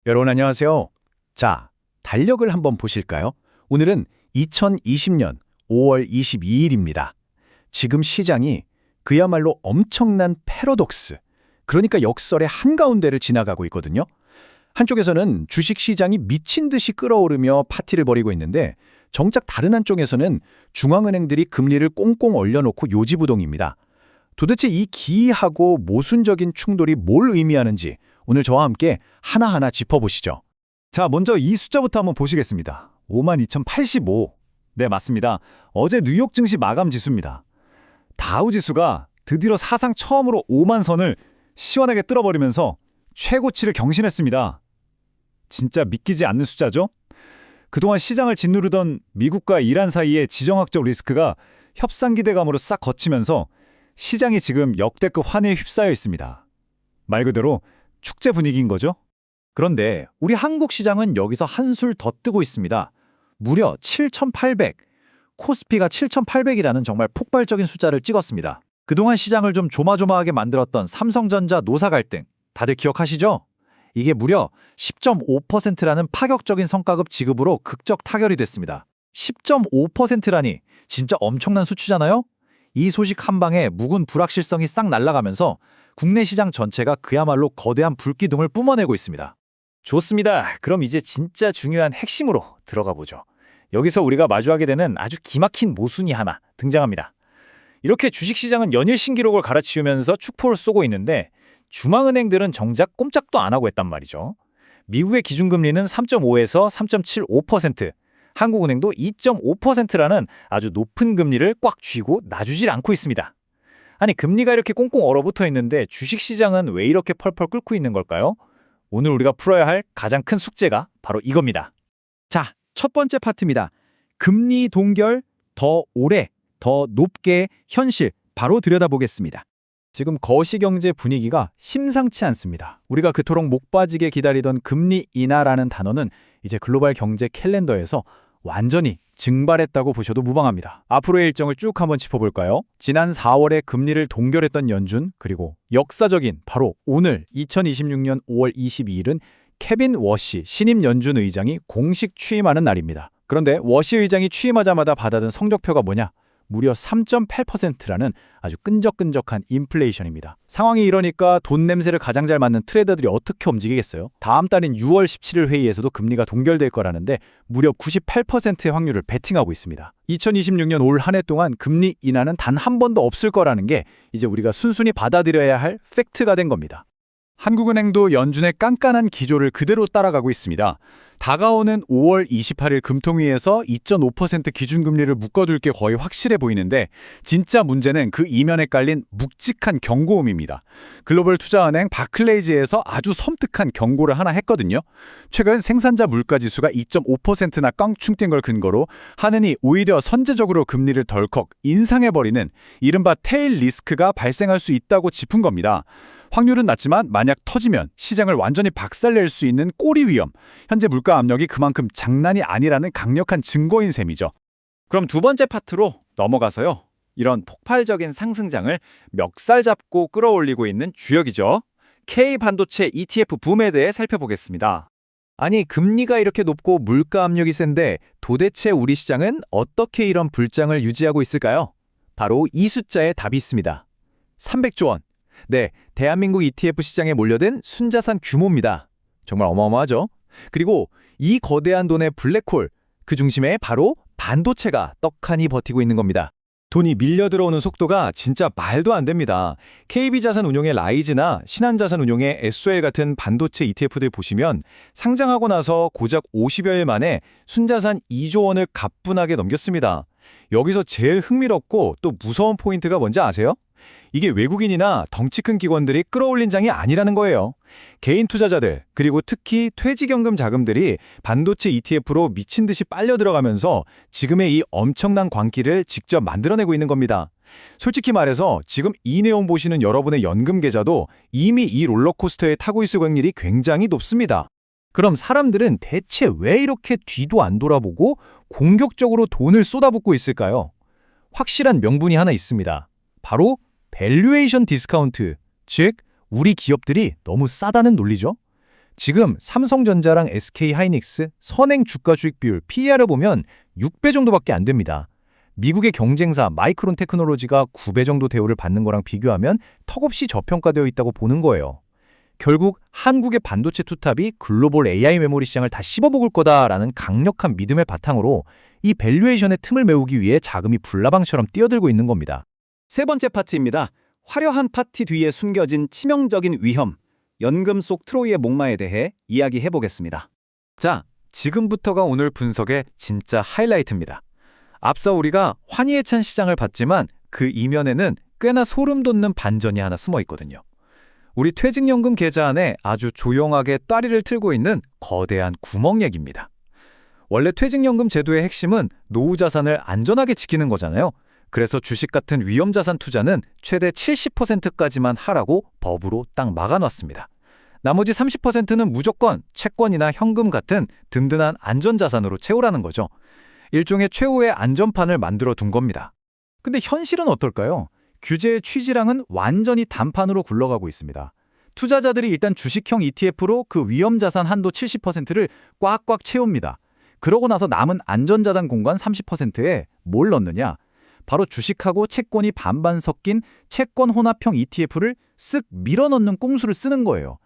여러분 안녕하세요. 자, 달력을 한번 보실까요? 오늘은 2020년 5월 22일입니다. 지금 시장이 그야말로 엄청난 패러독스, 그러니까 역설의 한가운데를 지나가고 있거든요. 한쪽에서는 주식시장이 미친 듯이 끌어오르며 파티를 벌이고 있는데 정작 다른 한쪽에서는 중앙은행들이 금리를 꽁꽁 얼려놓고 요지부동입니다. 도대체 이 기이하고 모순적인 충돌이 뭘 의미하는지 오늘 저와 함께 하나하나 짚어보시죠. 자, 먼저 이 숫자부터 한번 보시겠습니다. 52,085. 네, 맞습니다. 어제 뉴욕 증시 마감 지수입니다. 다우 지수가 드디어 사상 처음으로 5만 선을 시원하게 뚫어버리면서 최고치를 경신했습니다. 진짜 믿기지 않는 숫자죠? 그동안 시장을 짓누르던 미국과 이란 사이의 지정학적 리스크가 협상 기대감으로 싹 걷히면서 시장이 지금 역대급 환희에 휩싸여 있습니다. 말 그대로 축제 분위기인 거죠? 그런데 우리 한국 시장은 여기서 한술 더 뜨고 있습니다. 무려 7,800, 코스피가 7,800이라는 정말 폭발적인 숫자를 찍었습니다. 그동안 시장을 좀 조마조마하게 만들었던 삼성전자 노사 갈등, 다들 기억하시죠? 이게 무려 10.5%라는 파격적인 성과급 지급으로 극적 타결이 됐습니다. 10.5%라니 진짜 엄청난 수치잖아요? 이 소식 한 방에 묵은 불확실성이 싹 날아가면서 국내 시장 전체가 그야말로 거대한 불기둥을 뿜어내고 있습니다. 좋습니다. 그럼 이제 진짜 중요한 핵심으로 들어가 보죠. 여기서 우리가 마주하게 되는 아주 기막힌 모순이 하나 등장합니다. 이렇게 주식시장은 연일 신기록을 갈아치우면서 축포를 쏘고 있는데 중앙은행들은 정작 꼼짝도 안 하고 했단 말이죠. 미국의 기준금리는 3.5에서 3.75%, 한국은행도 2.5%라는 아주 높은 금리를 꽉 쥐고 놔주질 않고 있습니다. 아니, 금리가 이렇게 꽁꽁 얼어붙어 있는데 주식시장은 왜 이렇게 펄펄 끓고 있는 걸까요? 오늘 우리가 풀어야 할 가장 큰 숙제가 바로 이겁니다. 자, 첫 번째 파트입니다. 금리 동결, 더 오래, 더 높게 현실, 바로 들여다보겠습니다. 지금 거시경제 분위기가 심상치 않습니다. 우리가 그토록 목 빠지게 기다리던 금리 인하라는 단어는 이제 글로벌 경제 캘린더에서 완전히 증발했다고 보셔도 무방합니다. 앞으로의 일정을 쭉 한번 짚어볼까요? 지난 4월에 금리를 동결했던 연준, 그리고 역사적인 바로 오늘 2026년 5월 22일은 케빈 워시 신임 연준 의장이 공식 취임하는 날입니다. 그런데 워시 의장이 취임하자마자 받아든 성적표가 뭐냐? 무려 3.8%라는 아주 끈적끈적한 인플레이션입니다. 상황이 이러니까 돈 냄새를 가장 잘 맡는 트레이더들이 어떻게 움직이겠어요? 다음 달인 6월 17일 회의에서도 금리가 동결될 거라는데 무려 98%의 확률을 베팅하고 있습니다. 2026년 올 한 해 동안 금리 인하는 단 한 번도 없을 거라는 게 이제 우리가 순순히 받아들여야 할 팩트가 된 겁니다. 한국은행도 연준의 깐깐한 기조를 그대로 따라가고 있습니다. 다가오는 5월 28일 금통위에서 2.5% 기준금리를 묶어둘 게 거의 확실해 보이는데 진짜 문제는 그 이면에 깔린 묵직한 경고음입니다. 글로벌 투자은행 바클레이즈에서 아주 섬뜩한 경고를 하나 했거든요. 최근 생산자 물가지수가 2.5%나 깡충 뛴 걸 근거로 하느니 오히려 선제적으로 금리를 덜컥 인상해버리는 이른바 테일 리스크가 발생할 수 있다고 짚은 겁니다. 확률은 낮지만 만약 터지면 시장을 완전히 박살낼 수 있는 꼬리 위험, 현재 물가 압력이 그만큼 장난이 아니라는 강력한 증거인 셈이죠. 그럼 두 번째 파트로 넘어가서요. 이런 폭발적인 상승장을 멱살 잡고 끌어올리고 있는 주역이죠. K반도체 ETF 붐에 대해 살펴보겠습니다. 아니, 금리가 이렇게 높고 물가 압력이 센데 도대체 우리 시장은 어떻게 이런 불장을 유지하고 있을까요? 바로 이 숫자에 답이 있습니다. 300조 원. 네, 대한민국 ETF 시장에 몰려든 순자산 규모입니다. 정말 어마어마하죠? 그리고 이 거대한 돈의 블랙홀, 그 중심에 바로 반도체가 떡하니 버티고 있는 겁니다. 돈이 밀려 들어오는 속도가 진짜 말도 안 됩니다. KB자산운용의 라이즈나 신한자산운용의 SOL 같은 반도체 ETF들 보시면 상장하고 나서 고작 50여일 만에 순자산 2조 원을 가뿐하게 넘겼습니다. 여기서 제일 흥미롭고 또 무서운 포인트가 뭔지 아세요? 이게 외국인이나 덩치 큰 기관들이 끌어올린 장이 아니라는 거예요. 개인 투자자들, 그리고 특히 퇴직연금 자금들이 반도체 ETF로 미친 듯이 빨려 들어가면서 지금의 이 엄청난 광기를 직접 만들어내고 있는 겁니다. 솔직히 말해서 지금 이 내용 보시는 여러분의 연금 계좌도 이미 이 롤러코스터에 타고 있을 확률이 굉장히 높습니다. 그럼 사람들은 대체 왜 이렇게 뒤도 안 돌아보고 공격적으로 돈을 쏟아붓고 있을까요? 확실한 명분이 하나 있습니다. 바로 밸류에이션 디스카운트, 즉 우리 기업들이 너무 싸다는 논리죠. 지금 삼성전자랑 SK하이닉스 선행 주가 수익 비율 PER을 보면 6배 정도밖에 안 됩니다. 미국의 경쟁사 마이크론 테크놀로지가 9배 정도 대우를 받는 거랑 비교하면 턱없이 저평가되어 있다고 보는 거예요. 결국 한국의 반도체 투탑이 글로벌 AI 메모리 시장을 다 씹어먹을 거다라는 강력한 믿음의 바탕으로 이 밸류에이션의 틈을 메우기 위해 자금이 불나방처럼 뛰어들고 있는 겁니다. 세 번째 파트입니다. 화려한 파티 뒤에 숨겨진 치명적인 위험, 연금 속 트로이의 목마에 대해 이야기해 보겠습니다. 자, 지금부터가 오늘 분석의 진짜 하이라이트입니다. 앞서 우리가 환희에 찬 시장을 봤지만 그 이면에는 꽤나 소름 돋는 반전이 하나 숨어 있거든요. 우리 퇴직연금 계좌 안에 아주 조용하게 따리를 틀고 있는 거대한 구멍얘기입니다. 원래 퇴직연금 제도의 핵심은 노후 자산을 안전하게 지키는 거잖아요. 그래서 주식 같은 위험자산 투자는 최대 70%까지만 하라고 법으로 딱 막아놨습니다. 나머지 30%는 무조건 채권이나 현금 같은 든든한 안전자산으로 채우라는 거죠. 일종의 최후의 안전판을 만들어 둔 겁니다. 근데 현실은 어떨까요? 규제의 취지랑은 완전히 단판으로 굴러가고 있습니다. 투자자들이 일단 주식형 ETF로 그 위험자산 한도 70%를 꽉꽉 채웁니다. 그러고 나서 남은 안전자산 공간 30%에 뭘 넣느냐? 바로 주식하고 채권이 반반 섞인 채권 혼합형 ETF를 쓱 밀어넣는 꼼수를 쓰는 거예요.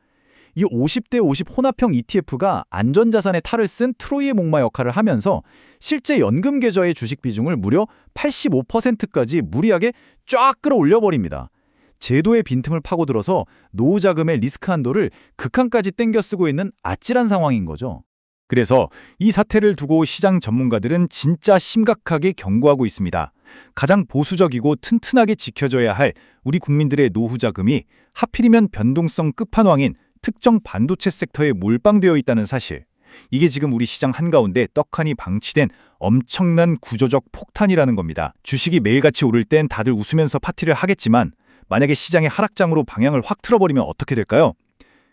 이 50대 50 혼합형 ETF가 안전자산의 탈을 쓴 트로이의 목마 역할을 하면서 실제 연금 계좌의 주식 비중을 무려 85%까지 무리하게 쫙 끌어올려버립니다. 제도의 빈틈을 파고들어서 노후 자금의 리스크 한도를 극한까지 땡겨 쓰고 있는 아찔한 상황인 거죠. 그래서 이 사태를 두고 시장 전문가들은 진짜 심각하게 경고하고 있습니다. 가장 보수적이고 튼튼하게 지켜져야 할 우리 국민들의 노후 자금이 하필이면 변동성 끝판왕인 특정 반도체 섹터에 몰빵되어 있다는 사실. 이게 지금 우리 시장 한가운데 떡하니 방치된 엄청난 구조적 폭탄이라는 겁니다. 주식이 매일같이 오를 땐 다들 웃으면서 파티를 하겠지만 만약에 시장의 하락장으로 방향을 확 틀어버리면 어떻게 될까요?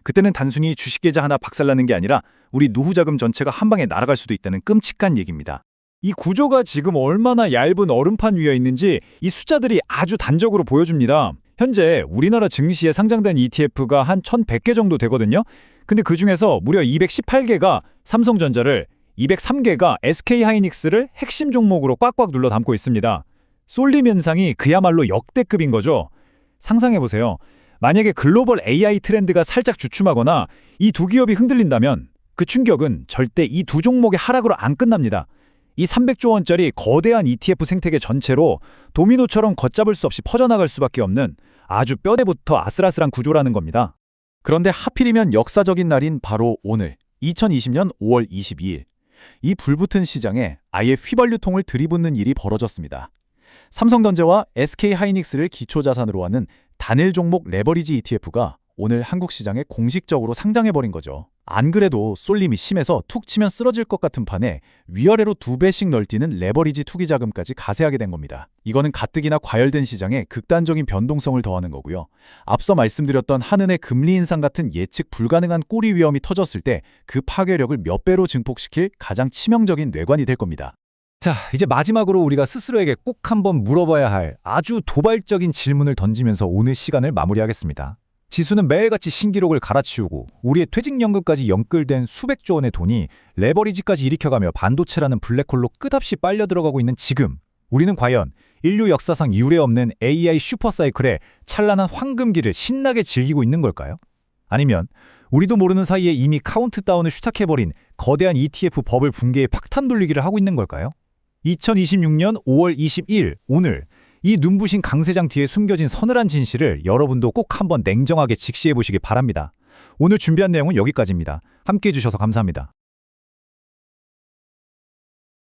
그때는 단순히 주식 계좌 하나 박살나는 게 아니라 우리 노후 자금 전체가 한 방에 날아갈 수도 있다는 끔찍한 얘기입니다. 이 구조가 지금 얼마나 얇은 얼음판 위에 있는지 이 숫자들이 아주 단적으로 보여줍니다. 현재 우리나라 증시에 상장된 ETF가 한 1,100개 정도 되거든요. 근데 그중에서 무려 218개가 삼성전자를, 203개가 SK하이닉스를 핵심 종목으로 꽉꽉 눌러 담고 있습니다. 쏠림 현상이 그야말로 역대급인 거죠. 상상해보세요. 만약에 글로벌 AI 트렌드가 살짝 주춤하거나 이 두 기업이 흔들린다면 그 충격은 절대 이 두 종목의 하락으로 안 끝납니다. 이 300조 원짜리 거대한 ETF 생태계 전체로 도미노처럼 걷잡을 수 없이 퍼져나갈 수밖에 없는 아주 뼈대부터 아슬아슬한 구조라는 겁니다. 그런데 하필이면 역사적인 날인 바로 오늘 2020년 5월 22일 이 불붙은 시장에 아예 휘발유통을 들이붓는 일이 벌어졌습니다. 삼성전자와 SK하이닉스를 기초자산으로 하는 단일 종목 레버리지 ETF가 오늘 한국 시장에 공식적으로 상장해버린 거죠. 안 그래도 쏠림이 심해서 툭 치면 쓰러질 것 같은 판에 위아래로 2배씩 널뛰는 레버리지 투기 자금까지 가세하게 된 겁니다. 이거는 가뜩이나 과열된 시장에 극단적인 변동성을 더하는 거고요. 앞서 말씀드렸던 한은의 금리 인상 같은 예측 불가능한 꼬리 위험이 터졌을 때 그 파괴력을 몇 배로 증폭시킬 가장 치명적인 뇌관이 될 겁니다. 자, 이제 마지막으로 우리가 스스로에게 꼭 한번 물어봐야 할 아주 도발적인 질문을 던지면서 오늘 시간을 마무리하겠습니다. 지수는 매일같이 신기록을 갈아치우고 우리의 퇴직연금까지 연결된 수백조 원의 돈이 레버리지까지 일으켜가며 반도체라는 블랙홀로 끝없이 빨려 들어가고 있는 지금, 우리는 과연 인류 역사상 이후에 없는 AI 슈퍼사이클의 찬란한 황금기를 신나게 즐기고 있는 걸까요? 아니면 우리도 모르는 사이에 이미 카운트다운을 슈탁해버린 거대한 ETF 버블 붕괴의 fak탄 돌리기를 하고 있는 걸까요? 2026년 5월 20일 오늘 이 눈부신 강세장 뒤에 숨겨진 서늘한 진실을 여러분도 꼭 한번 냉정하게 직시해 보시기 바랍니다. 오늘 준비한 내용은 여기까지입니다. 함께해 주셔서 감사합니다.